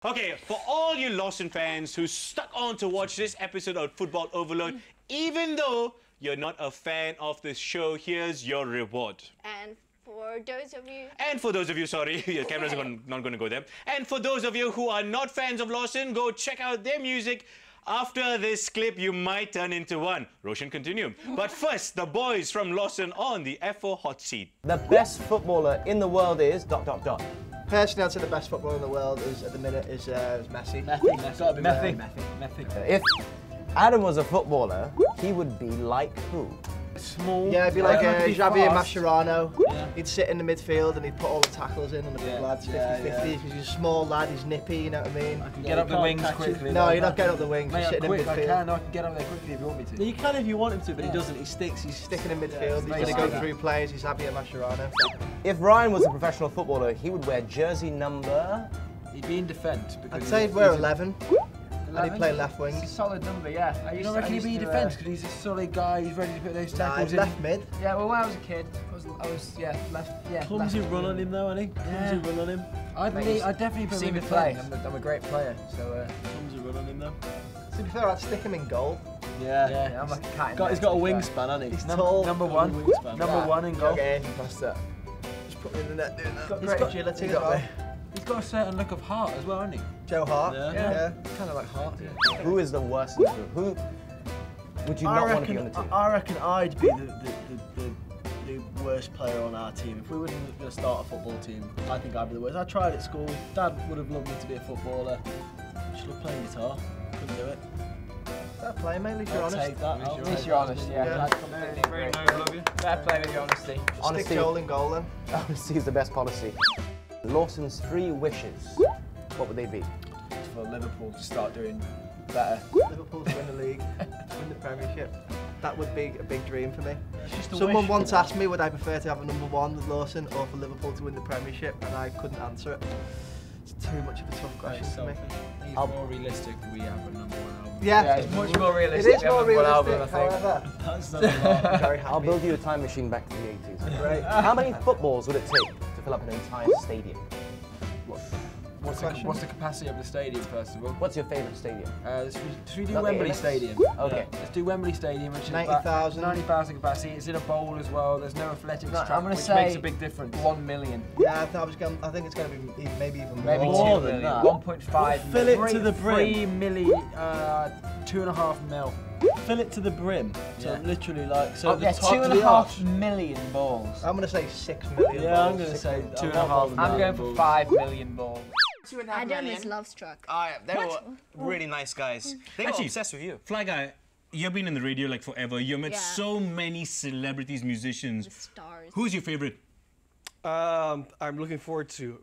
Okay, for all you Lawson fans who stuck on to watch this episode of Football Overload, even though you're not a fan of this show, here's your reward. And for those of you... And for those of you, sorry, your camera's not going to go there. And for those of you who are not fans of Lawson, go check out their music. After this clip, you might turn into one. Roshan, continue. But first, the boys from Lawson on the F4 hot seat. The best footballer in the world is ... Personally, I'd say the best footballer in the world is, at the minute, is Messi. If Adam was a footballer, he would be like who? Small. Yeah, it'd be like Javier Mascherano. Yeah. He'd sit in the midfield and he'd put all the tackles in on the big lads, 50-50, because he's a small lad, he's nippy, you know what I mean? I can get up the wings quickly. No, you're not getting up the wings, you're sitting in midfield. I can get up there quickly if you want me to. You can if you want him to, but he doesn't, he sticks, he's sticking in midfield, he's going to go through players, he's Javier Mascherano. If Ryan was a professional footballer, he would wear jersey number... He'd be in defence. I'd say he'd wear 11. And he'd play left wing. It's a solid number, yeah. You don't reckon he'd be in defence because he's a solid guy, he's ready to put those tackles in? Left mid. Yeah, well when I was a kid, I was left, Clumsy run on him though, hasn't he? Clumsy run on him. I'd definitely put him in play. I'm a great player, so... Clumsy run on him though. To be fair, I'd stick him in goal. Yeah, I'm like a cat. He's got a wingspan, hasn't he? He's tall. Number one in goal. Okay, past that. Just put me in the net doing that. He's got great agility as well. He's got a certain look of heart as well, hasn't he? Joe Hart? Yeah. Kind of like Hart, yeah. Who is the worst in the group? Who would you not want to be on the team? I reckon I'd be the worst player on our team. If we were going to start a football team, I think I'd be the worst. I tried at school. Dad would have loved me to be a footballer. Just love playing guitar. Couldn't do it. Fair play, mate, at least you're honest. Take that. At least you're honest, yeah. Very noble of you. Fair play with your honesty. Stick Joel in goal then. Honesty is the best policy. Lawson's 3 wishes, what would they be? For Liverpool to start doing better. Liverpool to win the league, win the Premiership. That would be a big dream for me. Someone once asked me would I prefer to have a #1 with Lawson or for Liverpool to win the Premiership, and I couldn't answer it. It's too much of a tough question for me. It's more realistic we have a #1 album. Yeah, it's much more realistic. It is more realistic, however. That's not I'm very happy. I'll build you a time machine back to the 80s. Great. How many footballs would it take to fill up an entire stadium? What's the capacity of the stadium, first of all? What's your favourite stadium? Should we do Wembley Stadium? Okay. Let's do Wembley Stadium, which is 90,000. 90,000 capacity. It's in a bowl as well. There's no athletics track, I'm gonna which say makes a big difference. 1 million. Yeah, I think it's going to be maybe even more. Maybe More 2 than million. that. 1.5. Fill it to the brim. 3 million, 2.5 mil. Fill it to the brim. So literally like The 2.5 million balls. I'm going to say 6 million. Yeah, I'm going to say 2.5 million. I'm going for 5 million balls. Adam is love struck. They were really nice guys. They were obsessed with you. Fly Guy, you've been in the radio like forever. You've met so many celebrities, musicians. Stars. Who's your favorite? I'm looking forward to,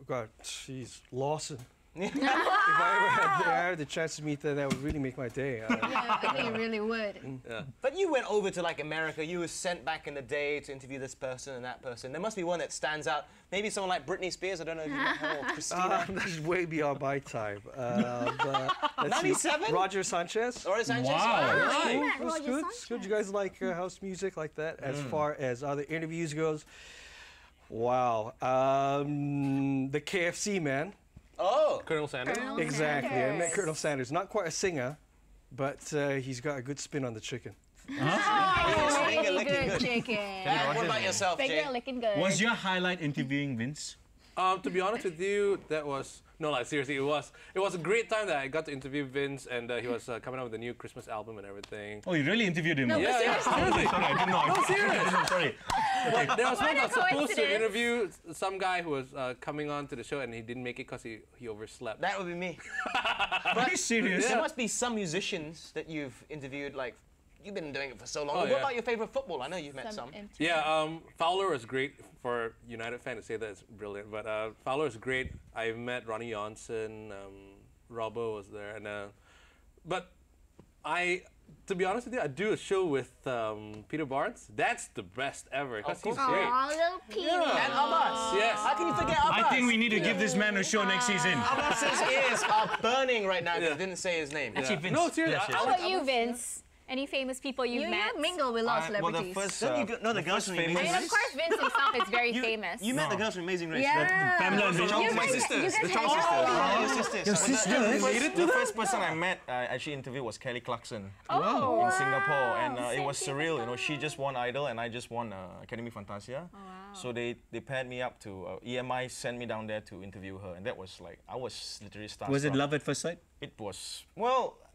Lawson. If I ever had the chance to meet them, that would really make my day. I think it really would. But you went over to like America. You were sent back in the day to interview this person and that person. There must be one that stands out. Maybe someone like Britney Spears. I don't know if you met her or Christina. That's way beyond my time. 97? Roger Sanchez. Roger Sanchez. Wow. Right. It was good. It's good. You guys like house music like that? As far as other interviews goes, wow. The KFC man. Oh, Colonel Sanders. Exactly. I met Colonel Sanders. Not quite a singer, but he's got a good spin on the chicken. Really good chicken. What about yourself, Jay? Finger looking good. Was your highlight interviewing Vince? To be honest with you, that was seriously, it was a great time that I got to interview Vince, and he was coming out with a new Christmas album and everything. Oh, you really interviewed him? No, Yeah, seriously. Sorry, I didn't know. No, serious. Sorry. But there was one that was supposed to coincidence. interview some guy who was coming on to the show, and he didn't make it because he overslept. That would be me. Are you serious? There must be some musicians that you've interviewed, like, you've been doing it for so long. Oh, What yeah. about your favorite football? I know you've met some. Yeah, Fowler was great. For United fan to say that, it's brilliant. But Fowler is great. I met Ronnie Johnson, Robbo was there, and but to be honest with you, I do a show with Peter Barnes. That's the best ever because he's great. Aw, little Petey. And Abbas. Yes. How can you forget Abbas? I think we need to give this man a show next season. Abbas's ears are burning right now because he didn't say his name. Actually, Vince. No, seriously. How about you, Vince? Any famous people you've met? You mingle with a lot of Well, the celebrities. first, Don't you know the girls from Amazing I mean, Race? of course, Vince himself is very famous. You met the girls from Amazing Race. Yeah. Pamela and Rachel. You My guys- sisters, you guys the had Charles that. sisters. your sisters. Your sisters? The first person I met, I actually interviewed was Kelly Clarkson Oh, in Singapore, and it was surreal. You know, she just won Idol, and I just won Academy Fantasia. Oh, wow. So they paired me up to EMI, sent me down there to interview her, and that was like I was literally starstruck. Was it love at first sight? It was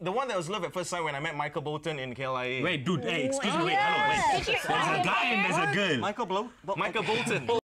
the one that was love at first sight when I met Michael Bolton in KLIA. Wait, dude, hey, excuse me, wait, hello, wait. Did you There's a guy and there's a girl. Michael Bolton.